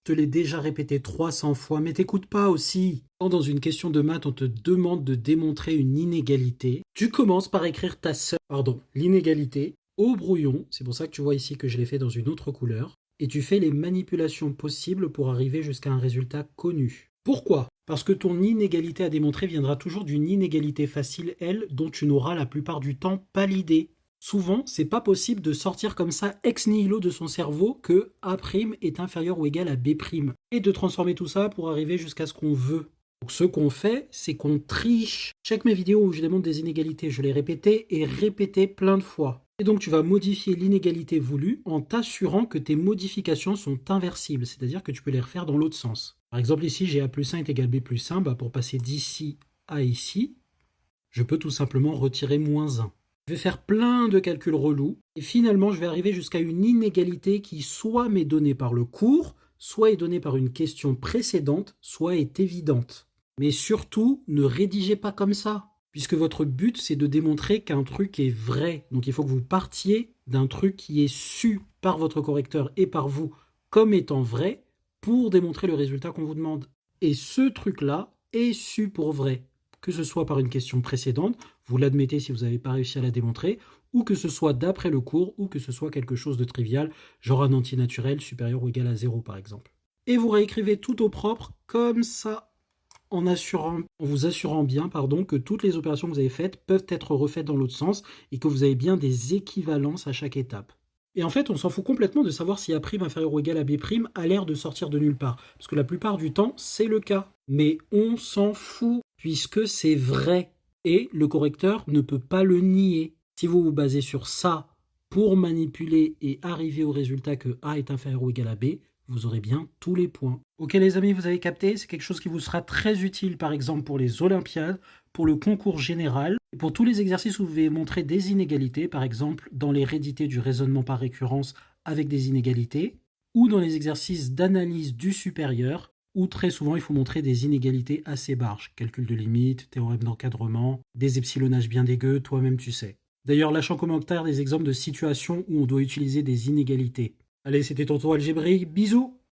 Je te l'ai déjà répété 300 fois, mais t'écoutes pas aussi. Quand dans une question de maths, on te demande de démontrer une inégalité, tu commences par écrire l'inégalité au brouillon. C'est pour ça que tu vois ici que je l'ai fait dans une autre couleur. Et tu fais les manipulations possibles pour arriver jusqu'à un résultat connu. Pourquoi? Parce que ton inégalité à démontrer viendra toujours d'une inégalité facile, elle, dont tu n'auras la plupart du temps pas l'idée. Souvent, c'est pas possible de sortir comme ça ex nihilo de son cerveau que A' est inférieur ou égal à B' et de transformer tout ça pour arriver jusqu'à ce qu'on veut. Donc ce qu'on fait, c'est qu'on triche. Check mes vidéos où je démontre des inégalités, je les répétais et répété plein de fois. Et donc tu vas modifier l'inégalité voulue en t'assurant que tes modifications sont inversibles, c'est-à-dire que tu peux les refaire dans l'autre sens. Par exemple ici j'ai A plus 1 est égal à B plus 1, pour passer d'ici à ici, je peux tout simplement retirer moins 1. Je vais faire plein de calculs relous et finalement je vais arriver jusqu'à une inégalité qui soit m'est donnée par le cours, soit est donnée par une question précédente, soit est évidente. Mais surtout, ne rédigez pas comme ça, puisque votre but c'est de démontrer qu'un truc est vrai. Donc il faut que vous partiez d'un truc qui est su par votre correcteur et par vous comme étant vrai pour démontrer le résultat qu'on vous demande. Et ce truc-là est su pour vrai, que ce soit par une question précédente, vous l'admettez si vous n'avez pas réussi à la démontrer, ou que ce soit d'après le cours, ou que ce soit quelque chose de trivial, genre un antinaturel supérieur ou égal à 0 par exemple. Et vous réécrivez tout au propre, comme ça, en vous assurant bien que toutes les opérations que vous avez faites peuvent être refaites dans l'autre sens, et que vous avez bien des équivalences à chaque étape. Et en fait, on s'en fout complètement de savoir si A' inférieur ou égal à B' a l'air de sortir de nulle part. Parce que la plupart du temps, c'est le cas. Mais on s'en fout, puisque c'est vrai. Et le correcteur ne peut pas le nier. Si vous vous basez sur ça pour manipuler et arriver au résultat que A est inférieur ou égal à B, vous aurez bien tous les points. Ok les amis, vous avez capté, c'est quelque chose qui vous sera très utile par exemple pour les Olympiades, pour le concours général, et pour tous les exercices où vous devez montrer des inégalités, par exemple dans l'hérédité du raisonnement par récurrence avec des inégalités, ou dans les exercices d'analyse du supérieur, où très souvent il faut montrer des inégalités assez barges, calcul de limite, théorème d'encadrement, des epsilonnages bien dégueux, toi-même tu sais. D'ailleurs, lâche en commentaire des exemples de situations où on doit utiliser des inégalités. Allez, c'était Tonton Algébrique, bisous!